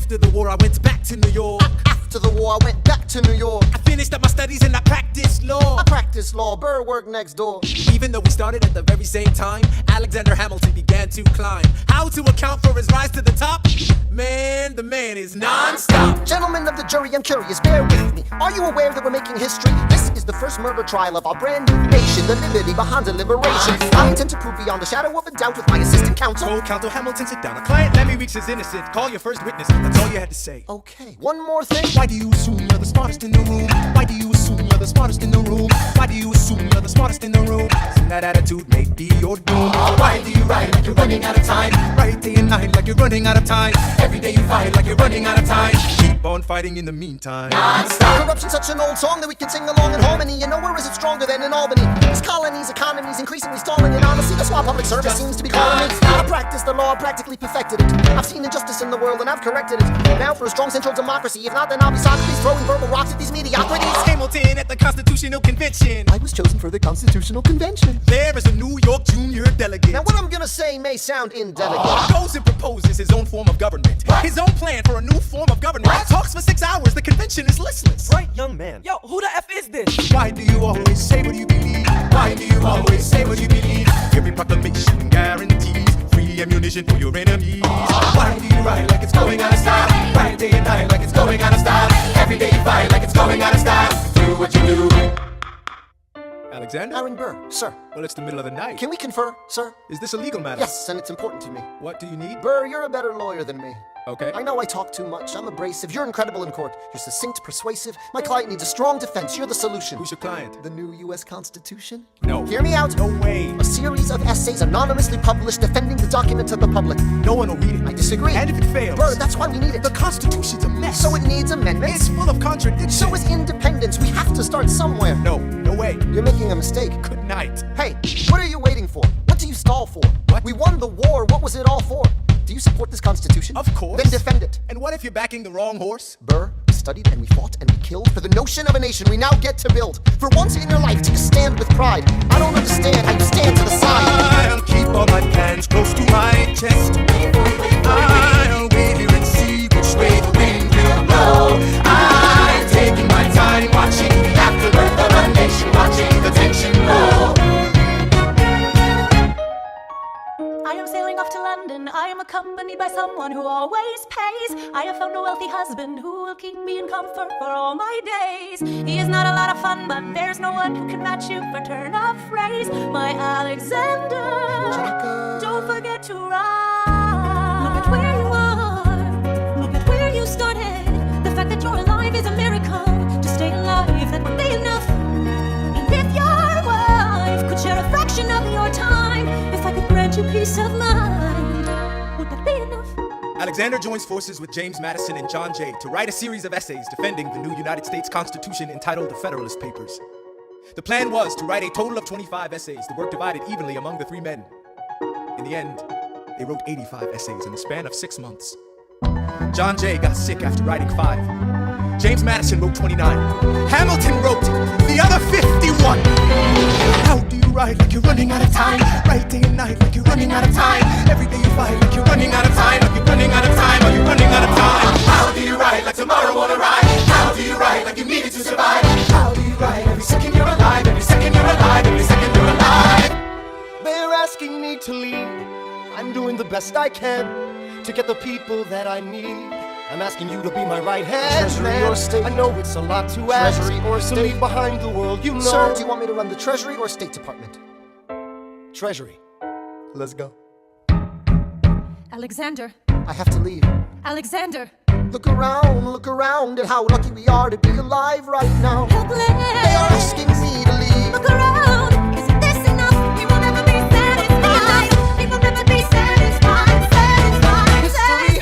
After the war I went back to New York. After the war I went back to New York. I finished up my studies and I practiced law. I practiced law, Burr worked next door. Even though we started at the very same time, Alexander Hamilton began to climb. How to account for his rise to the top? Man, the man is non-stop. Gentlemen of the jury, I'm curious, bear with me. Are you aware that we're making history? This is the first murder trial of our brand new nation, the liberty behind deliberation. I intend to prove beyond a shadow of a doubt with my assistant counsel. Told Counsel Hamilton, sit down. A client Lemmy Weeks is innocent. Call your first witness. That's all you had to say. Okay, one more thing. Why do you assume you're the smartest in the room? Why do you assume you're the smartest in the room? Why do you assume you're the smartest in the room? And that attitude may be your doom. Why do you write like you're running out of time? Write day and night like you're running out of time. Every day you fight like you're running out of time. Keep on fighting in the meantime. Non-stop. Corruption's such an old song that we can sing along in harmony. And nowhere is it stronger than in Albany. These colonies, economies increasingly stalling. And honestly, that's why public service seems to be calling me. I practice the law, I practically perfected it. I've seen injustice in the world and I've corrected it. Now for a strong central democracy. If not, then I'll be Socrates throwing verbal rocks at these mediocrities. Hamilton at the Constitutional Convention. I was chosen for the Constitutional Convention. There is a New York junior delegate. Now what I'm gonna say may sound indelicate. Goes and proposes his own form of government. His own plan for a new form of government. Talks for 6 hours, the convention is listless. Right, young man. Yo, who the F is this? Why do you always say what you believe? Why do you always say what you believe? Every proclamation guarantees free ammunition for your enemies. Why do you write like it's going out of style? Write day and night like it's going out of style. Every day you fight like it's going out of style. Do what you do. Alexander? Aaron Burr, sir. Well, it's the middle of the night. Can we confer, sir? Is this a legal matter? Yes, and it's important to me. What do you need? Burr, you're a better lawyer than me. Okay. I know I talk too much. I'm abrasive. You're incredible in court. You're succinct, persuasive. My client needs a strong defense. You're the solution. Who's your client? The new U.S. Constitution? No. Hear me out. No way. A series of essays anonymously published defending the document to the public. No one will read it. I disagree. And if it fails? Burr, that's why we need it. The Constitution's a mess. So it needs amendments. It's full of contradictions. So is independence. We have to start somewhere. No, no way. You're making a mistake. Good night. Hey, what are you waiting for? What do you stall for? What? We won the war. What was it all for? Do you support this Constitution? Of course. Then defend it. And what if you're backing the wrong horse? Burr, we studied and we fought and we killed for the notion of a nation we now get to build. For once in your life, take a stand with pride. I don't understand how you stand to the side. I'll keep all my plans close to my chest. I'll wait here and see which way the wind will blow. I'm taking my time watching the afterbirth of a nation, watching the tension grow. I am sailing off to London. I am accompanied by someone who always pays. I have found a wealthy husband who will keep me in comfort for all my days. He is not a lot of fun, but there's no one who can match you for turn of phrase. My Alexander, don't forget to ride. Look at where you are. Look at where you started. The fact that you're alive is a miracle. To stay alive, that would be enough. And if your wife could share a fraction of your time, if I could grant you peace of mind, would that be enough? Alexander joins forces with James Madison and John Jay to write a series of essays defending the new United States Constitution entitled the Federalist Papers. The plan was to write a total of 25 essays, the work divided evenly among the three men. In the end, they wrote 85 essays in the span of 6 months. John Jay got sick after writing 5. James Madison wrote 29. Hamilton wrote the other 51. How do you write like you're running out of time? Write day and night like you're running out of time. Every day you fight like you're running out of time. Like you're running out of time. Are you running out of time? How do you write like tomorrow won't arrive? How do you write like you needed to survive? How do you write every second you're alive? Every second you're alive. Every second you're alive. They're asking me to lead. I'm doing the best I can to get the people that I need. I'm asking you to be my right hand. Treasury or state? I know it's a lot to ask. Treasury or to state? leave behind the world, you know. Sir, do you want me to run the Treasury or State Department? Treasury. Let's go. Alexander, I have to leave. Alexander, Look around at how lucky we are to be alive right now. helpless. They are asking me to leave. Look around, isn't this enough? We will never be satisfied. We will never be satisfied. Satisfied. History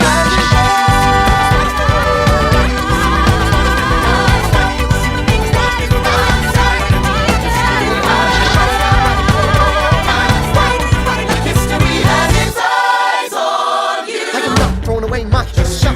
History has its eyes on you. I am not throwing away my shot.